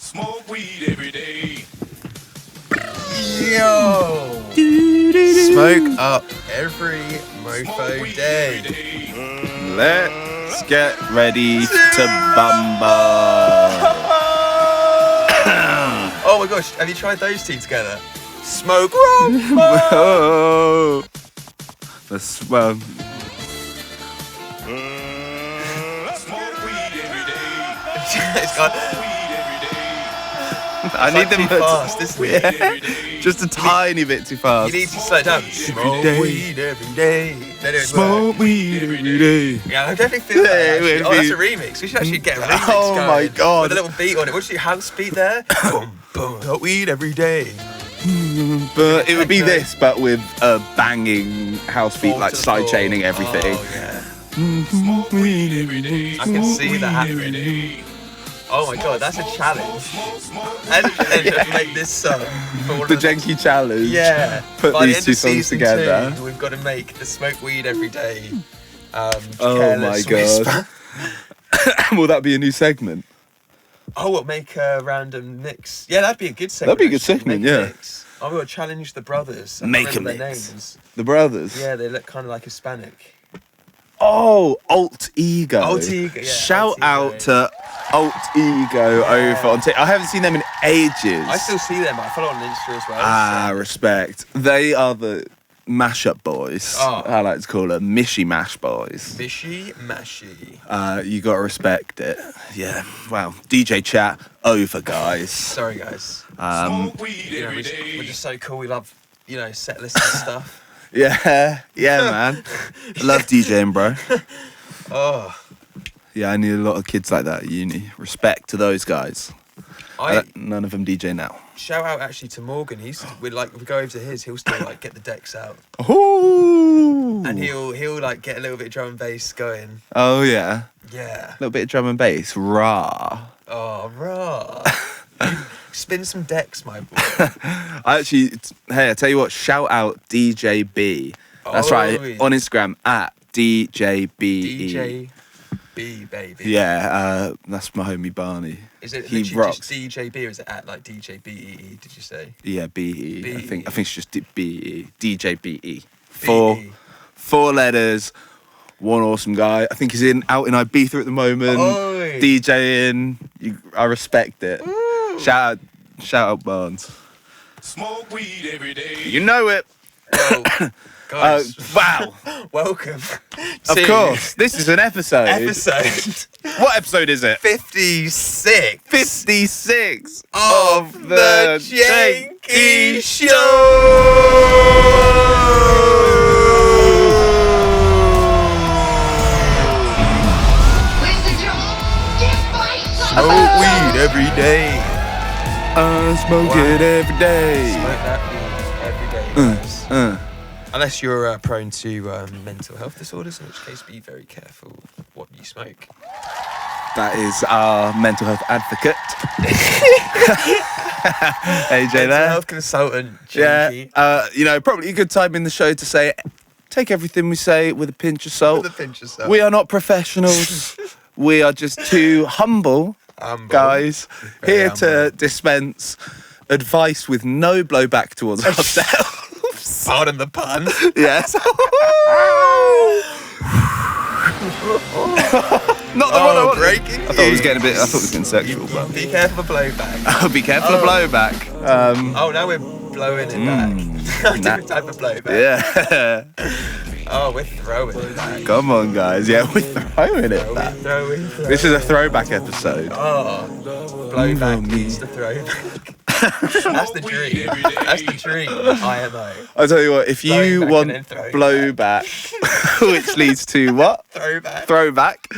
Smoke weed every day. Yo! Smoke up every mofo day. Let's get ready to bumble. Oh my gosh, have you tried those two together? Smoke rumble! Oh. That's, well, Smoke weed every day. It's got, I need them too fast, isn't it? Every day. just a tiny bit too fast. You need to slow it down. Smoke day. weed every day. Then it Smoke weed every day. Yeah, I definitely feel that. Yeah, it Actually. would Oh, that's be- a remix. We should actually get a remix Oh going. my God. With a little beat on it. What's your house beat there? Boom, boom. Smoke weed every day. But it would be this, but with a banging house beat, like side chaining everything. Oh, yeah. Smoke weed every day. I can see that Every happening. day. Oh my god, that's a challenge. And make this song for one The of Jenkii challenge. Yeah. Put By the these end two of songs season together. 2, we've got to make the smoke weed every day. Oh my Careless god. Whisper. Will that be a new segment? Oh, we'll make a random mix. Yeah, that'd be a good segment. That'd be a good actually. segment, Make a yeah. mix. Oh, we'll challenge the brothers. I can't Make a remember their mix. names. The brothers? Yeah, they look kind of like Hispanic. Oh, Alt Ego. Alt Ego, yeah, Shout Alt Ego. out to Alt Ego over on TikTok. I haven't seen them in ages. I still see them. I follow on Insta as well. Ah, so- respect. They are the mashup boys. Oh. I like to call them Mishy Mash boys. Fishy mashy. You gotta respect it. Yeah. Wow. DJ chat over, guys. Sorry, guys. Smoke weed You know, every we're day. just so cool. We love, set lists and stuff. Yeah, man. Love DJing, bro. Oh, Yeah, I need a lot of kids like that at uni. Respect to those guys. I None of them DJ now. shout out actually to Morgan. We go over to his. He'll still get the decks out, Ooh. and he'll get a little bit of drum and bass going. Oh yeah. Yeah. A little bit of drum and bass. Rah. Oh, raw. Spin some decks, my boy. I I tell you what, shout out DJ B. That's right, Oi. on Instagram at DJBE. DJ B, baby. Yeah, that's my homie Barney. Is it He literally rocks. just DJB or is it at like DJBEE? Did you say? Yeah, BE. I BE. think it's just BE. DJBE. BE. Four letters. One awesome guy. I think he's out in Ibiza at the moment. Oi. DJing. I respect it. Shout out Barnes. Smoke weed every day. You know it. Well, guys, Wow. welcome. Of course. This is an episode. Episode What episode is it? 56 56 of the Jenkii Where's the drum? Get my son! Smoke weed every day. Smoke it every day. Smoke that weed every day, guys. Unless you're prone to mental health disorders, in which case be very careful what you smoke. That is our mental health advocate. AJ Mental there. health consultant, Yeah. Jenkii. Probably a good time in the show to say, take everything we say with a pinch of salt. With a pinch of salt. We are not professionals. We are just two humble guys Very here humble. to dispense advice with no blowback towards ourselves. Pardon the pun. Yes. Not the one I wanted. breaking. I thought it was getting sexual, but Be careful of blowback. be careful of blowback. Oh, now we're blowing it back. Different type of blowback. Yeah. Oh, we're throwing it back. Come on, guys. Yeah, we're throwing it back. Throwing. This is a throwback episode. Oh, blowback means the throwback. That's the dream. That's the dream. IMO. I'll tell you what, if you Blowback want and then throwback. blowback, which leads to what? Throwback. Throwback.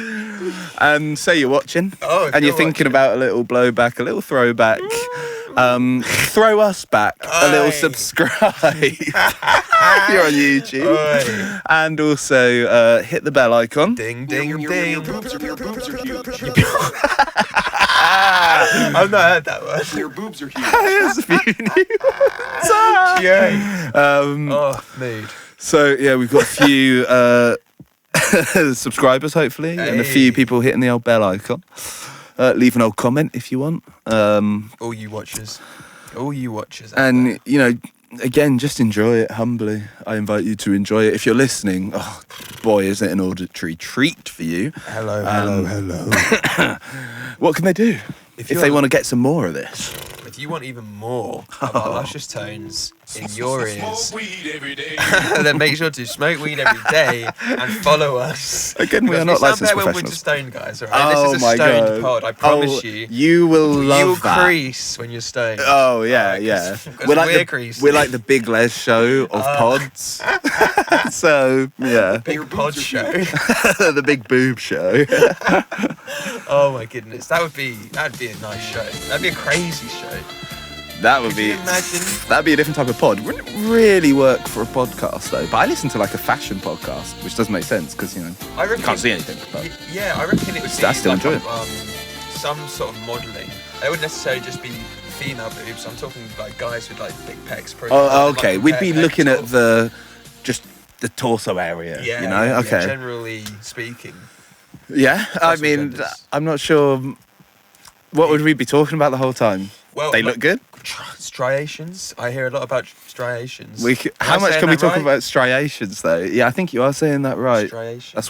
And say you're watching Oh, if and you're you're thinking watching. about a little blowback, a little throwback. Throw us back a little Oi. subscribe if you're on YouTube. Oi. And also hit the bell icon. Ding, ding, ding. Your boobs are huge. I've not heard that one. Your boobs are huge. Here's a few new Yay. ones. Mood. So yeah, we've got a few subscribers hopefully, and a few Hey. people hitting the old bell icon. Leave an old comment if you want. All you watchers. Out And, there. you know, again, just enjoy it humbly. I invite you to enjoy it. If you're listening, oh, boy, is it an auditory treat for you. Hello. What can they do if they you're- want to get some more of this? If you want even more of our luscious tones in your ears, Smoke weed every day. then make sure to smoke weed every day and follow us. Again, we are Because not sound licensed better when we're professionals. just stoned, guys. All right, Oh this is a my stoned God. pod. I promise Oh, you. You will love You'll that. crease when you're stoned. Oh yeah, Alright, yeah. 'cause We're like we're the creasy. we're like the Big Les show of pods. So yeah, Big pod show. the Big Boob show. Oh my goodness, that'd be a nice show. That'd be a crazy show. That would Could be. you imagine? That'd be a different type of pod. Wouldn't really work for a podcast though. But I listen to like a fashion podcast, which doesn't make sense because you know I reckon, you can't see anything. But Yeah, I reckon it would be I still like enjoy it. Some sort of modelling. It wouldn't necessarily just be female boobs. I'm talking like guys with like big pecs. oh, okay. We'd be pecs, looking sort at of- just the torso area. Yeah, you know. yeah, Okay. generally speaking. Yeah. I Across all mean, genders. I'm not sure. What would we be talking about the whole time? Well, They look good. Striations. I hear a lot about striations. How much can we talk about striations though? Yeah, I think you are saying that right. Striations.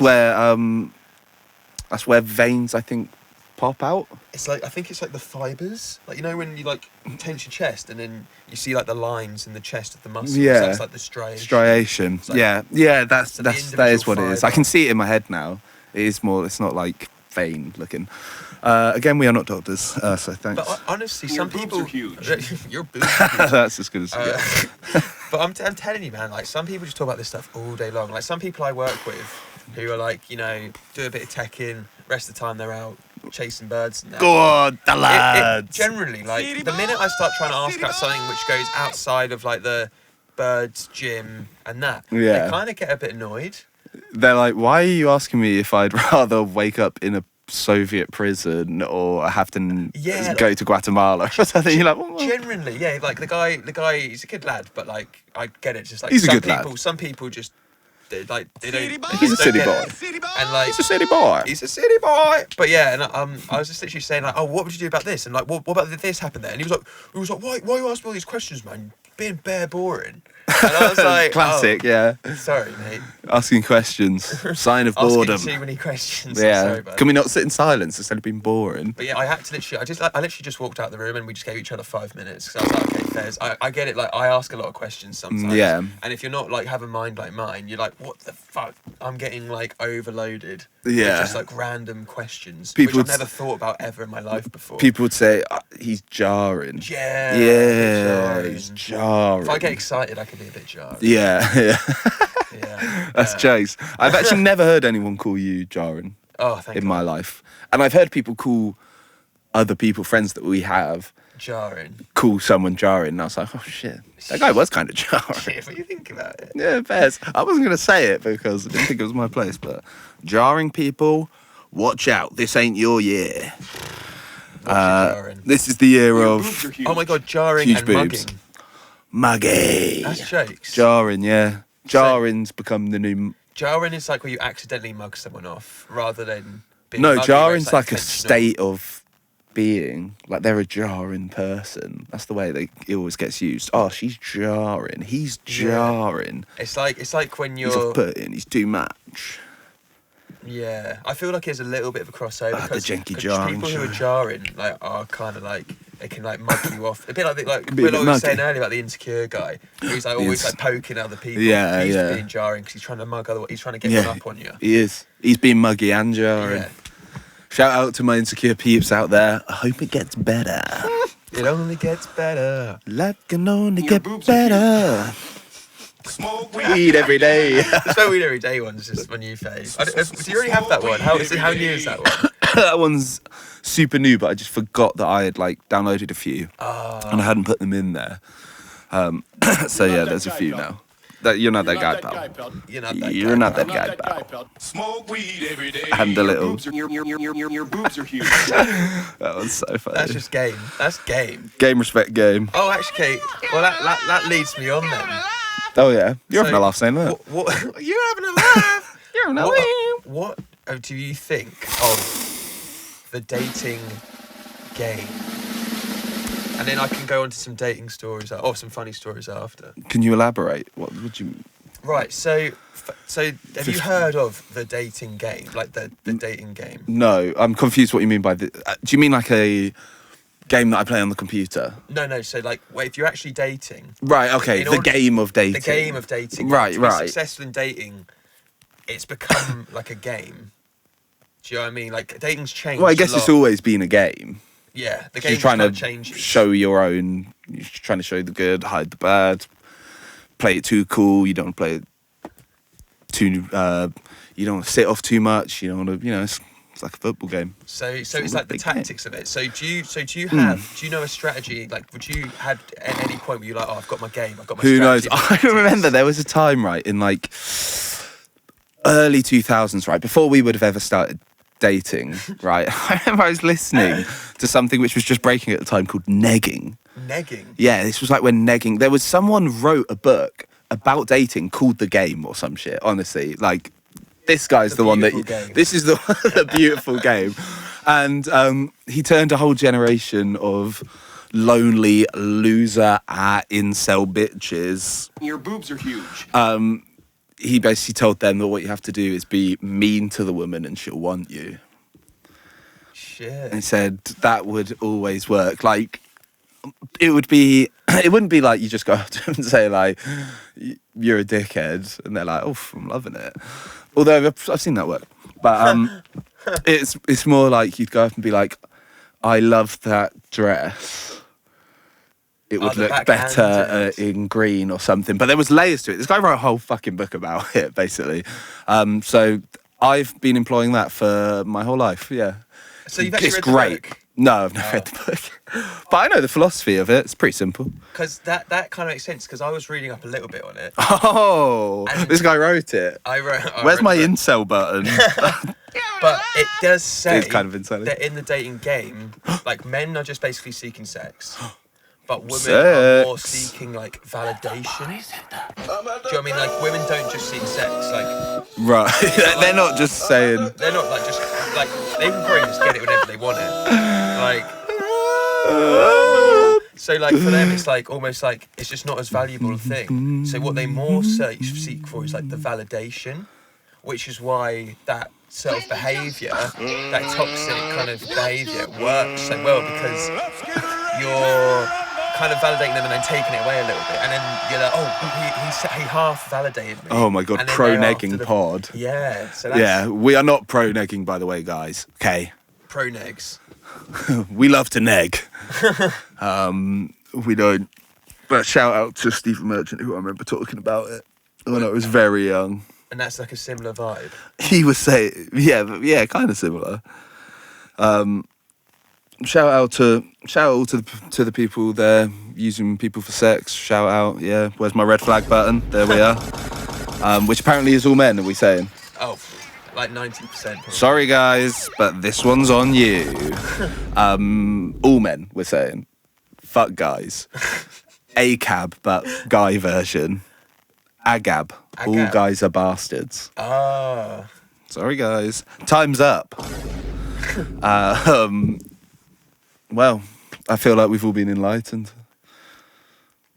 That's where veins I think pop out. It's like, I think it's like the fibers. Like, you know when you like tense your chest and then you see like the lines in the chest of the muscles. Yeah. That's like the striation. Striation. like- yeah. That's So the that is individual what it is. fibre. I can see it in my head now. It is more. It's not like vein looking. Again, we are not doctors, so thanks. But honestly, Your some boobs people are huge. Your boobs are huge. That's as good as it gets. But I'm telling you, man, like some people just talk about this stuff all day long. Like some people I work with who are like, you know, do a bit of teching, rest of the time they're out chasing birds and that. God, the It lads. generally, like, the minute I start trying to ask about something which goes outside of like the birds, gym and that, Yeah. they kind of get a bit annoyed. They're like, why are you asking me if I'd rather wake up in a Soviet prison or have to Yeah, go to Guatemala or something? You're like, well, Generally, yeah, like the guy, he's a good lad, but like I get it, just like He's a some good lad. people, some people just they don't. He's a they just city don't boy. get it. And like he's a city boy. he's a city boy. But yeah, and I was just literally saying like, oh, what would you do about this? And like, what about this happened there? And he was like, why you ask me all these questions, man? Being bare boring. And I was like, Classic, yeah. oh, sorry, mate. Asking questions, sign of boredom. Asking too many questions. I'm Yeah. sorry, bud. Can we not sit in silence instead of being boring? But yeah, I had to literally, I literally just walked out the room and we just gave each other 5 minutes because I was like, okay, Fez, I get it. Like, I ask a lot of questions sometimes. Yeah. And if you're not like have a mind like mine, you're like, what the fuck? I'm getting like overloaded. Yeah. With just like random questions, People which I've would- never thought about ever in my life before. People would say he's jarring. Yeah. Yeah, jarring. he's jarring. If I get excited, I can be a bit jarring. Yeah, yeah. Yeah. That's jokes. I've actually never heard anyone call you jarring Oh, thank in you. my life. And I've heard people call other people, friends that we have, Jarring. call someone jarring. And I was like, oh shit, that guy was kind of jarring. Shit, what do you think about it? Yeah, Bez. I wasn't going to say it because I didn't think it was my place, but jarring people, watch out. This ain't your year. Jarring. This is the year Your of boobs are huge. Oh my god, jarring Huge and boobs. mugging. muggy. That's jokes. Jarring, yeah. Jarring's become the new... Jarring is like where you accidentally mug someone off rather than being No, muggy, where jarring's it's, like a intentional. state of being. Like they're a jarring person. That's the way it always gets used. Oh, she's jarring. He's jarring. It's like when He's you're off-putting. He's too much. yeah. I feel like there's a little bit of a crossover Ah, the because Jenkii jarring people who are show. jarring like are kind of like they can like mug you off a bit like A Will bit was saying muggy. earlier about the insecure guy who's like always like poking other people. Yeah, he's yeah. being jarring because he's trying to mug other. He's trying to get Yeah, one up on you. he is. He's being muggy and jarring. Yeah. Shout out to my insecure peeps out there. I hope it gets better. It only gets better. Life can only Your get boobs are better. Smoke Weed every day. The Smoke Weed Every Day one's just my new fave. Do you already have that one? How new is that one? That one's super new, but I just forgot that I had like downloaded a few Ah. and I hadn't put them in there. So yeah, there's a few now. You're not that guy, pal. You're not that You're guy, not pal. that guy, pal. Smoke weed every day. And a little. Your boobs are huge. That was so funny. That's just game. That's game. Game, respect, game. Oh, actually, Kate. Well, that leads me on then. Oh yeah, you're having So, a laugh saying that. What you're having a laugh? You're having a What do you think of the dating game, and then I can go on to some dating stories or some funny stories after. Can you elaborate? What would you? Right. So have you heard of the dating game? Like the dating game? No, I'm confused. What you mean by the? Do you mean like a game that I play on the computer? No. So like, wait, if you're actually dating, Right. Okay. The game of dating. the game of dating. Right. To be Right. successful in dating, it's become like a game. Do you know what I mean? Like dating's changed. Well, I guess a it's lot. always been a game. Yeah, the So game you're trying to changes. show your own. You're trying to show the good, hide the bad. Play it too cool. You don't want to play it too. You don't want to sit off too much. You don't want to. You know, it's like a football game. So it's all like a the big game. tactics of it. So do you know a strategy? Like, would you had at any point where you're like, oh, I've got my game, I've got my Who knows? strategy. I remember there was a time, right, in like early 2000s, right, before we would have ever started dating, right? I remember I was listening to something which was just breaking at the time called negging. Negging. Yeah, this was like when negging. There was someone wrote a book about dating called The Game or some shit. Honestly, like this guy's the one that. Beautiful Game. This is the beautiful game, and he turned a whole generation of lonely loser incel bitches. Your boobs are huge. He basically told them that what you have to do is be mean to the woman and she'll want you. Shit. And he said that would always work. Like, it wouldn't be like you just go up to them and say like, you're a dickhead. And they're like, oh, I'm loving it. Although I've seen that work. But it's more like you'd go up and be like, I love that dress. It would the look backhand better dress. in green or something. But there was layers to it. This guy wrote a whole fucking book about it, basically. So I've been employing that for my whole life, yeah. So you've actually It's read the great. book? No, I've never read the book. But I know the philosophy of it. It's pretty simple. Because that kind of makes sense. Because I was reading up a little bit on it. Oh, And- this guy wrote it. I Where's read my the book. incel button? But it does say It's kind of insulting. that in the dating game, like men are just basically seeking sex, but women are more Sex. seeking like validation. Do you know what I mean? Like women don't just seek sex. Like Right. They're not just saying... they're not like just like they can probably just get it whenever they want it. Like so, like for them, it's like almost like it's just not as valuable a thing. So what they more seek for is like the validation, which is why that sort of behaviour, that toxic kind of behaviour works so well because you're kind of validating them and then taking it away a little bit, and then you're like, oh, he half validated me. Oh my God, And then pro-negging thereafter pod. Yeah, so that's Yeah, we are not pro-negging, by the way, guys. Okay. pro-negs. We love to neg. We don't. But shout out to Stephen Merchant, who I remember talking about it when I was very young. And that's like a similar vibe. He was saying, yeah, kind of similar. Shout out to the people there using people for sex. Shout out, yeah. Where's my red flag button? There we are. Which apparently is all men. Are we saying? Oh, like 90%. Sorry, guys, but this one's on you. All men. We're saying. Fuck guys. ACAB, but guy version. Agab. All Agab. guys are bastards. Ah. Sorry, guys. Time's up. Well, I feel like we've all been enlightened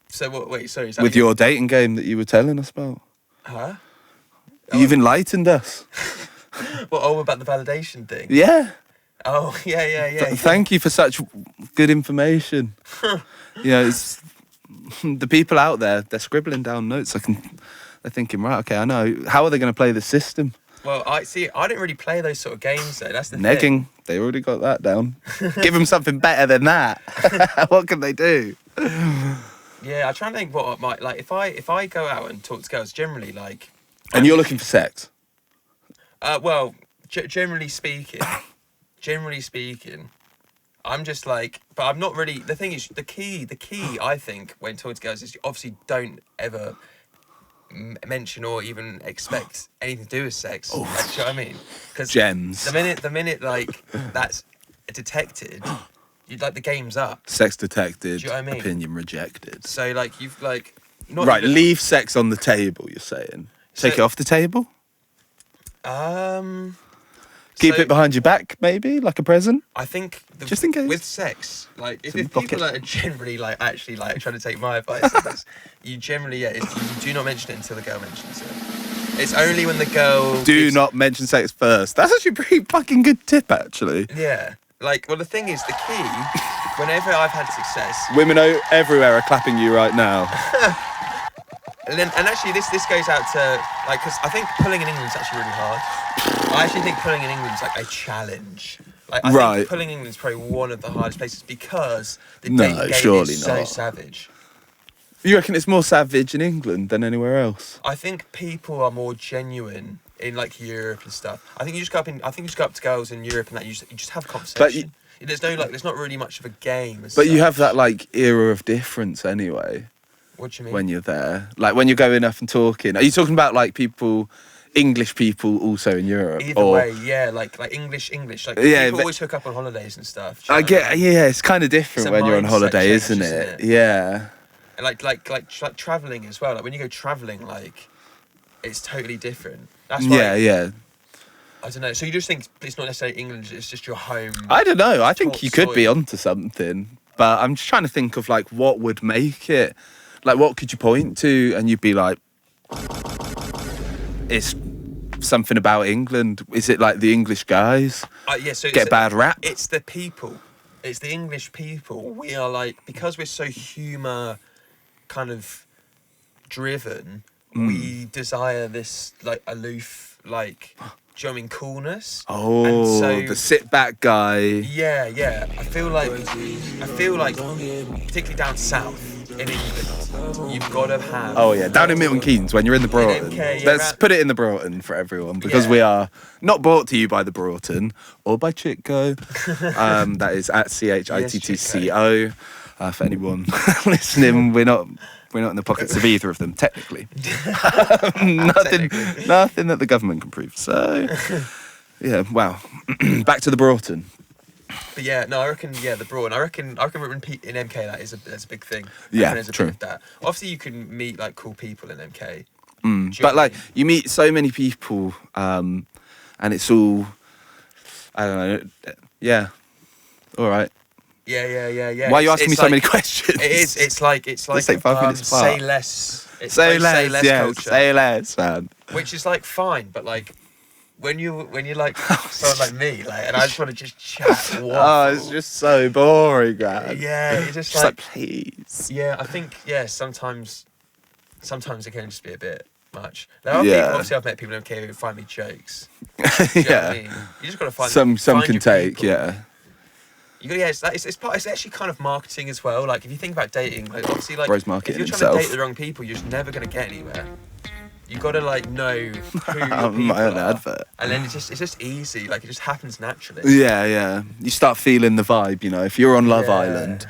So what? Wait, sorry. Is that with your dating game that you were telling us about. Huh? You've enlightened us. What? Oh, about the validation thing. Yeah. Oh, yeah. Thank you for such good information. You know, it's the people out there. They're scribbling down notes. They're thinking, right, okay, I know. How are they going to play the system? Well, I didn't really play those sort of games though. That's the thing. Negging. They already got that down. Give them something better than that. What can they do? Yeah, I try and think what I might like if I go out and talk to girls. Generally, like. And you're looking for sex. Well, generally speaking, I'm just like, but I'm not really. The thing is, the key, I think, when talking to girls is you obviously don't ever mention or even expect anything to do with sex. Like, do you know what I mean? Because Gems. the minute like that's detected, you like the game's up. Sex detected. Do you know what I mean? Opinion rejected. So like you've like not Right, even- leave sex on the table, you're saying. Take So- it off the table? So Keep So- it behind your back, maybe, like a present. I think Just in case. with sex, like if in the people pocket. are generally like actually like trying to take my advice on this, you generally you do not mention it until the girl mentions it. It's only when the girl Do gives- not mention sex first. That's actually a pretty fucking good tip, actually. Yeah, like well the thing is the key. Whenever I've had success, Women everywhere are clapping you right now. and actually this goes out to like because I think pulling in England's actually really hard. I actually think pulling in England's like a challenge. Like I Right. think pulling in England's probably one of the hardest places because the No, dating game surely is so not. savage. You reckon it's more savage in England than anywhere else? I think people are more genuine in like Europe and stuff. I think you just go up to girls in Europe and that you just have a conversation. There's not really much of a game. But you have that like era of difference anyway What do you mean? when you're there. Like when you're going up and talking. Are you talking about like people, English people also in Europe? Either way, yeah, like English. Like Yeah, people but- always hook up on holidays and stuff. do you I know what get, mean? yeah, it's kind of different It's a when you're on mindset holiday, change, isn't isn't it? it? Yeah. And like traveling as well. Like when you go traveling, like it's totally different. That's why. Yeah. I don't know. So you just think it's not necessarily England. It's just your home. I don't know. I think Talk you could be soil. onto something, but I'm just trying to think of like what would make it. Like, what could you point to, and you'd be like, it's something about England. Is it like the English guys Yeah. So get bad rap? It's the people. It's the English people. We are like because we're so humour kind of driven. We desire this like aloof like. Do you know what I mean? Coolness. Oh, And so- the sit back guy. Yeah. I feel like, particularly down south in England, you've got to have. Oh yeah, down in Milton Keynes when you're in the Broughton. MK, yeah, Let's right. put it in the Broughton for everyone because Yeah. we are not brought to you by the Broughton or by Chitco. That is at CHITTCO. For anyone listening, we're not in the pockets of either of them technically. Nothing that the government can prove. So yeah, wow. Back to the Broughton. But yeah, no, I reckon the Broughton. I reckon in MK that's a big thing. I Yeah, reckon there's a true. bit of that. Obviously, you can meet like cool people in MK. Do you But know what I like mean? you meet so many people, and it's all I don't know. Yeah, all right. Yeah. Why are you asking me It's so like- many questions? It is. It's like Let's take 5 minutes apart. say less. It's Say like less, yeah. culture, Say less, man. which is like fine, but like when you're like someone like me, like, and I just want to just chat. Oh, waffle. it's just so boring, man. Yeah, it's just Just like, like please. yeah. I think sometimes it can just be a bit much. There are Yeah. people. Obviously, I've met people who find me jokes. Do you know what Yeah. I mean? You just got to find Some find can your take, people. yeah. You got it's actually kind of marketing as well. Like if you think about dating, like obviously like Bro's if marketing you're trying to himself. date the wrong people, you're just never gonna get anywhere. You gotta like know who your people My own are, advert. and then it's just easy. Like it just happens naturally. Yeah. You start feeling the vibe, you know. If you're on Love Yeah. Island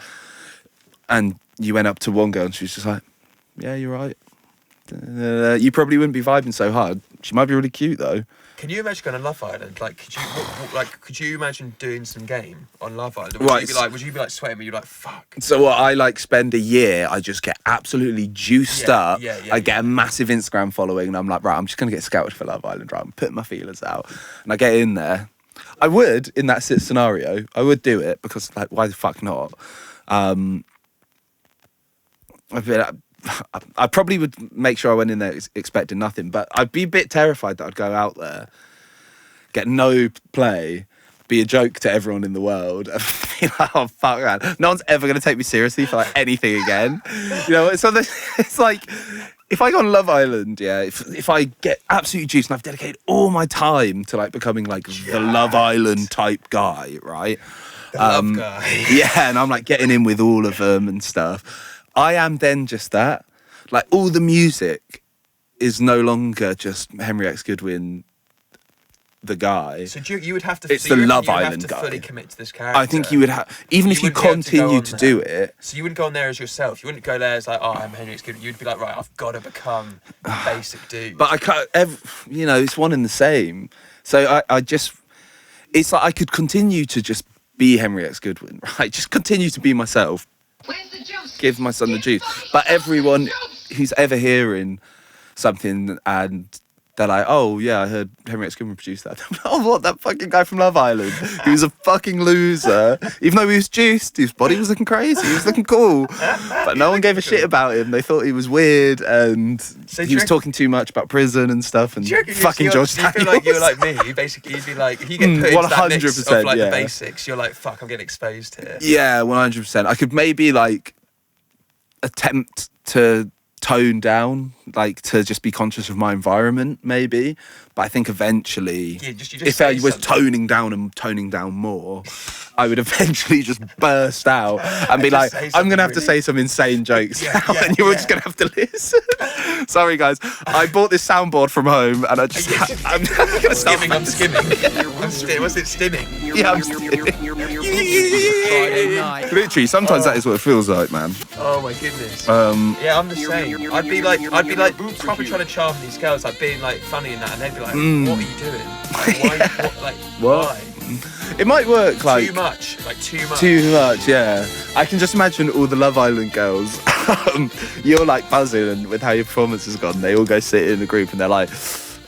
and you went up to one girl and she was just like, yeah, you're right. You probably wouldn't be vibing so hard. She might be really cute though. Can you imagine going to Love Island? Like, could you imagine doing some game on Love Island? Right. Would you be like sweating? But you're like, fuck. So what I like spend a year, I just get absolutely juiced Yeah, up. yeah, I get a massive Instagram following and I'm like, right, I'm just gonna get scouted for Love Island, right? I'm putting my feelers out. And I get in there. I would, in that scenario, I would do it because like why the fuck not? I probably would make sure I went in there expecting nothing, but I'd be a bit terrified that I'd go out there, get no play, be a joke to everyone in the world, and be like, oh fuck man, no one's ever going to take me seriously for like anything again. You know, so it's like, if I go on Love Island, yeah, if I get absolutely juiced and I've dedicated all my time to like becoming like the Love Island type guy, right? The love guy. Yeah, and I'm like getting in with all of them and stuff. I am then just that. Like all the music is no longer just Henry X. Goodwin, the guy. So you would have to. It's so the you reckon Love you would Island have to guy. fully commit to this character. I think you would have, even if you wouldn't be able to go continue on to there. do it. So you wouldn't go on there as yourself. You wouldn't go there as like, oh, I'm Henry X. Goodwin. You'd be like, right, I've got to become a basic dude. But I can't, you know, it's one and the same. So I just, it's like I could continue to just be Henry X. Goodwin, right? Just continue to be myself. Where's the juice? Give my son the juice. But everyone who's ever hearing something and they're like, oh yeah, I heard Henriette Scriven produced that. Oh, what, that fucking guy from Love Island? He was a fucking loser. Even though he was juiced, his body was looking crazy, he was looking cool. But no one gave a shit about him. They thought he was weird and he was talking too much about prison and stuff and fucking George Daniels. You feel like you were like me, basically you'd be like, if you get put into that mix of like the basics, you're like, fuck, I'm getting exposed here. Yeah, 100%. I could maybe like attempt to tone down, like to just be conscious of my environment maybe, but I think eventually if I was toning down more, I would eventually just burst out and be like, I'm gonna have to say some insane jokes now, and you're just gonna have to listen. Sorry guys, I bought this soundboard from home and I just I'm gonna start skimming. Was it stimming? Yeah, I'm Friday night. literally sometimes that is what it feels like, man. Oh my goodness. Yeah, I'm the same. I'd be like proper trying to charm these girls, like being like funny and that, and they'd be like, what are you doing? Like, why? It might work like too much, yeah. I can just imagine all the Love Island girls. You're like buzzing with how your performance has gone. They all go sit in a group and they're like,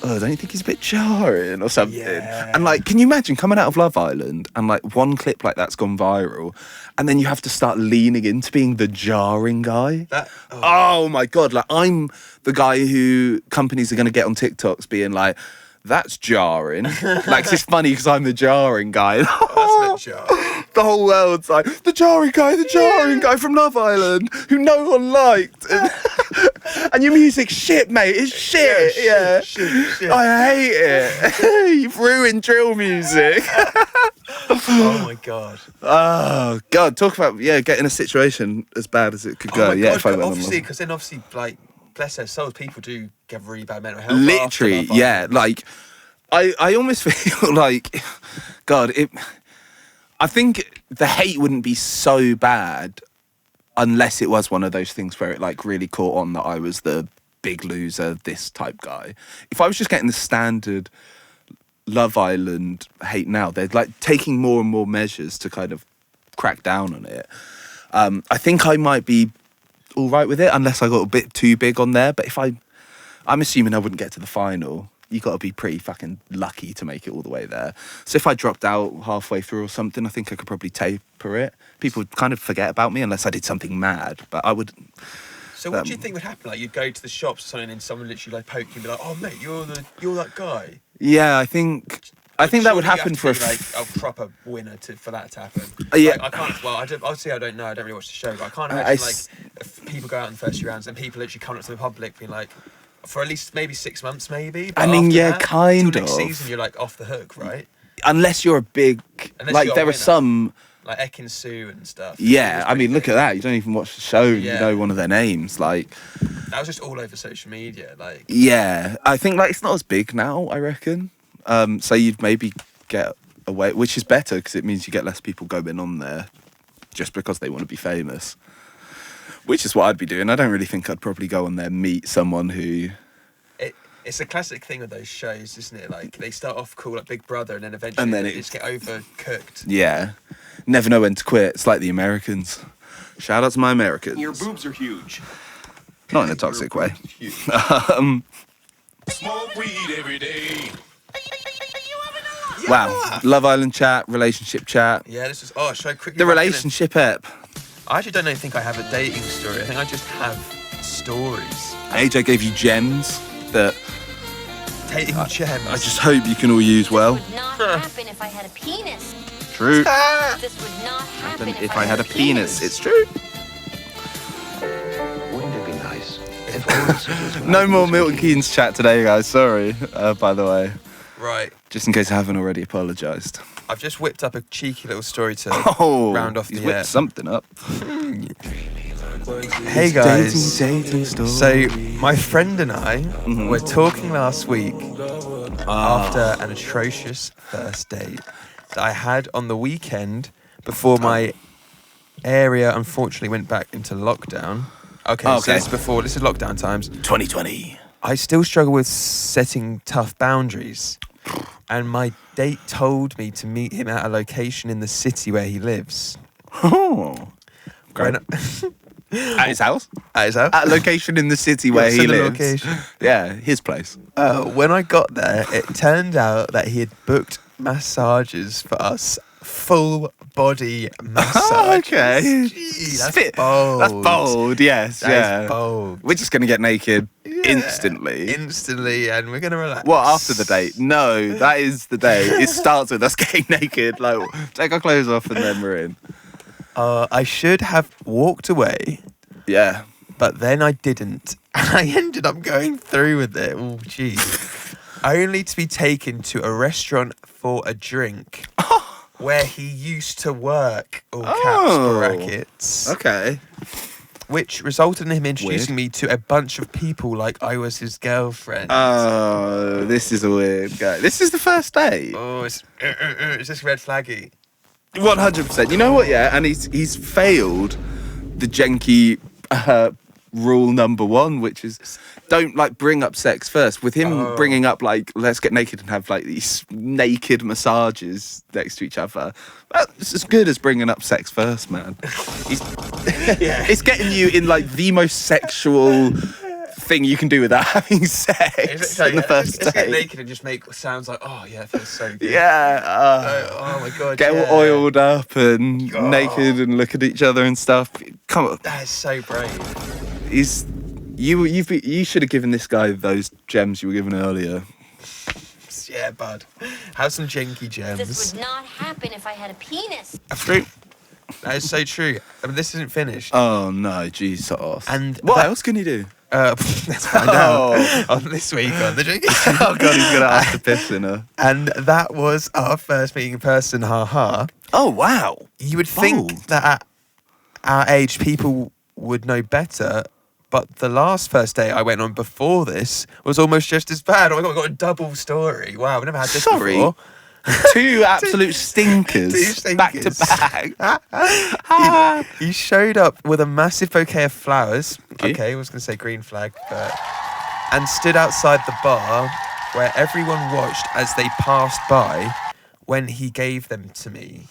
oh, don't you think he's a bit jarring or something? Yeah. And like, can you imagine coming out of Love Island and like one clip like that's gone viral and then you have to start leaning into being the jarring guy? Oh my God, like I'm the guy who companies are going to get on TikToks being like, that's jarring. Like, it's funny because I'm the jarring guy. That's a bit jarring. The whole world's like, the jarring guy from Love Island who no one liked. And your music's shit, mate. It's shit. Yeah. Shit. I hate it. You've ruined drill music. Oh my God. Oh God. Talk about, get in a situation as bad as it could go. God, if I went obviously, because then obviously, like, bless their souls, people do get really bad mental health. Literally, yeah. Like, I almost feel like, God, I think the hate wouldn't be so bad unless it was one of those things where it like really caught on that I was the big loser, this type guy. If I was just getting the standard Love Island hate now, they're like taking more and more measures to kind of crack down on it. I think I might be all right with it unless I got a bit too big on there. But if I'm assuming I wouldn't get to the final. You got to be pretty fucking lucky to make it all the way there. So if I dropped out halfway through or something, I think I could probably taper it. People would kind of forget about me unless I did something mad, but I would. So what do you think would happen? Like you'd go to the shops or something and someone literally like poke you and be like, oh mate, you're that guy. Yeah, I think that would happen for like a proper winner for that to happen. Yeah, like, I can't. Well, obviously I don't know. I don't really watch the show, but I can't imagine like if people go out in the first few rounds and people literally come up to the public being like, for at least maybe 6 months, maybe. But I mean, yeah, that, kind till of. Next season, you're like off the hook, right? Unless you're a big, like there are some like Ekin Su and stuff. Yeah, I mean, look at that. You don't even watch the show. Yeah. You know one of their names. Like that was just all over social media. Like yeah, I think like it's not as big now. I reckon. So you'd maybe get away, which is better because it means you get less people going on there just because they want to be famous. Which is what I'd be doing. I don't really think I'd probably go on there and meet someone who... It's a classic thing with those shows, isn't it? Like, they start off cool, like Big Brother, and then eventually they just get overcooked. Yeah. Never know when to quit. It's like the Americans. Shout out to my Americans. Your boobs are huge. Not in a toxic way. Smoke weed every day. Wow. Love Island chat, relationship chat. Yeah, this is... Oh, should I quickly... The relationship ep. I actually don't think I have a dating story. I think I just have stories. AJ gave you gems that... Dating gems. I just hope you can all use well. This would not happen if I had a penis. True. This would not happen If I had a penis. It's true. Wouldn't it be nice if No more Milton Keynes chat today, guys. Sorry, by the way. Right. Just in case I haven't already apologised. I've just whipped up a cheeky little story to round off the he's whipped something up. Hey guys. Dating story. So my friend and I were talking last week after an atrocious first date that I had on the weekend before my area unfortunately went back into lockdown. Okay. So this is lockdown times. 2020. I still struggle with setting tough boundaries. And my date told me to meet him at a location in the city where he lives. Oh. Great. At his house? At his house. At a location in the city where What's he in the lives. location? Yeah, his place. When I got there, it turned out that he had booked massages for us. Full body massages. Oh, okay. Gee, that's bold. That's bold, yes. That yeah. is bold. We're just going to get naked Yeah, instantly. Instantly, and we're going to relax. What, after the date? No, that is the day. It starts with us getting naked. Like, take our clothes off and then we're in. I should have walked away, Yeah. but then I didn't. And I ended up going through with it. Oh, gee. Only to be taken to a restaurant for a drink where he used to work. All caps, Oh. brackets. Okay. Which resulted in him introducing me to a bunch of people like I was his girlfriend. Oh, this is a weird guy. This is the first date. Oh, it's just red flaggy. 100%. You know what? Yeah, and he's failed the Jenkii rule number 1, which is don't like bring up sex first. With him bringing up like let's get naked and have like these naked massages next to each other, that's as good as bringing up sex first, man. It's getting you in like the most sexual thing you can do without having sex in the first Let's get date. naked and just make sounds like, oh yeah, it feels so good. Yeah. Oh my god. Get yeah. all oiled up and Oh. naked and look at each other and stuff. Come on, That is so brave. you should have given this guy those gems you were given earlier. Yeah, bud. Have some Jenkii This gems. would not happen if I had a penis. True. That is so true. I mean, this isn't finished. Oh no, Jesus. And what that- else can you do? Let's find out on this week on the Jenkii. Oh god, he's gonna ask to piss in her. And that was our first meeting in person. Ha. Oh wow. You would think Bold. that at our age, people would know better. But the last first date I went on before this was almost just as bad. Oh my god, I got a double story. Wow, I've never had this Sorry? before. Two absolute stinkers, Two back to stinkers. back. He showed up with a massive bouquet of flowers. Okay. Okay, I was going to say green flag, but... And stood outside the bar where everyone watched as they passed by when he gave them to me.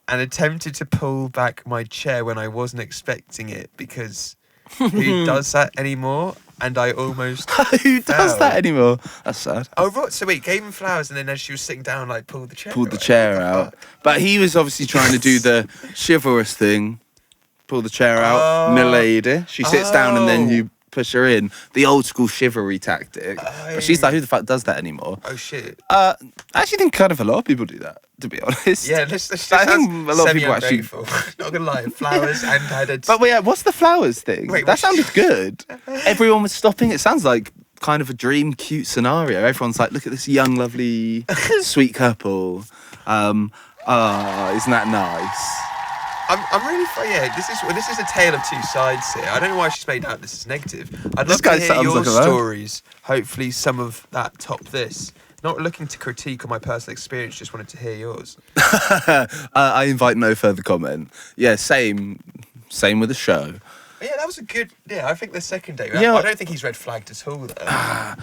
And attempted to pull back my chair when I wasn't expecting it because who does that anymore? And I almost... Who does fell. that anymore? That's sad. Oh, right. So wait, gave him flowers and then as she was sitting down, like, pulled the chair Pulled the away. chair What the out. fuck? But he was obviously trying to do the chivalrous thing. Pull the chair out, milady. She sits down and then you push her in. The old school chivalry tactic. But she's like, who the fuck does that anymore? Oh, shit. I actually think kind of a lot of people do that, to be honest. Yeah, this I think sounds a lot of people actually- semi-ungrateful. Not gonna lie, flowers and had a... But yeah, what's the flowers thing? Wait, that what- sounded good. Everyone was stopping. It sounds like kind of a dream cute scenario. Everyone's like, look at this young, lovely, sweet couple. Isn't that nice? I'm really yeah. This is a tale of two sides here. I don't know why she's made out this is negative. I'd This love guy to hear sounds your like a man. stories. Hopefully, some of that top this. Not looking to critique on my personal experience. Just wanted to hear yours. I invite no further comment. Yeah, same with the show. But yeah, that was a good. Yeah, I think the second date. Yeah. I don't think he's red flagged at all though.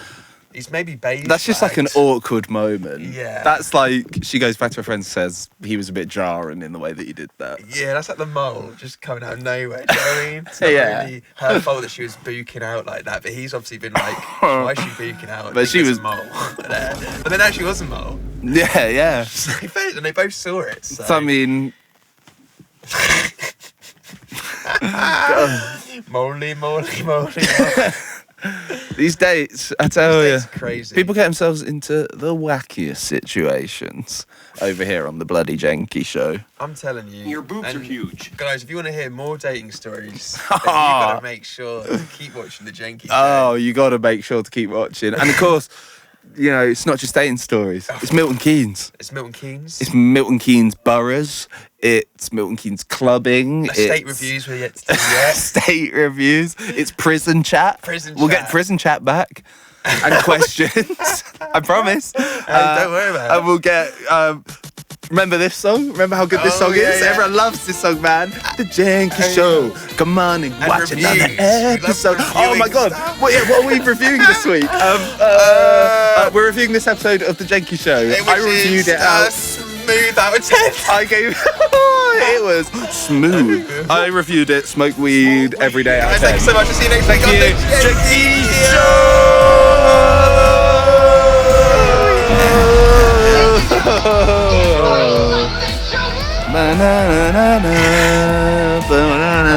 He's maybe beige. That's just like an awkward moment. Yeah. That's like, she goes back to her friend and says, he was a bit jarring in the way that you did that. Yeah, that's like the mole just coming out of nowhere. Do you know what I mean? It's not Yeah. really her fault that she was booking out like that, but he's obviously been like, why is she booking out? I But think she it's was- a mole. But then actually was a mole. Yeah, yeah. And they both saw it. So, So, I mean, moly. these dates, I tell you, It's crazy. people get themselves into the wackiest situations over here on the bloody Jenkii show. I'm telling you. Your boobs are and huge. Guys, if you want to hear more dating stories, then you got to make sure to keep watching the Jenkii Oh, show. you got to make sure to keep watching. And of course, you know, it's not just dating stories. It's Milton Keynes. It's Milton Keynes. It's Milton Keynes boroughs. It's Milton Keynes clubbing. State it's reviews we're yet to do yet. State reviews. It's prison chat. Prison We'll chat. get prison chat back. And questions. I promise. Don't worry about it. And we'll get... remember this song? Remember how good this Oh, song yeah, is? yeah. Everyone loves this song, man. The Jenkii Show. Come on and watch reviews. another We love episode. Oh my reviewing god. stuff. What are we reviewing this week? We're reviewing this episode of The Jenkii Show. I reviewed it out. smooth out of 10. I gave it was smooth. I reviewed it. Smoke weed every day out of 10. Thank you so much. I'll see you next week. Thank on you. the Jenkii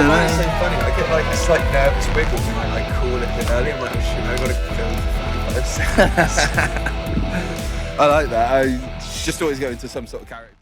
Why it's so funny? I get like this like nervous wiggle when I like call it a bit early. I'm like, oh shit, I gotta film for 45 seconds. I like that. I just always go into some sort of character.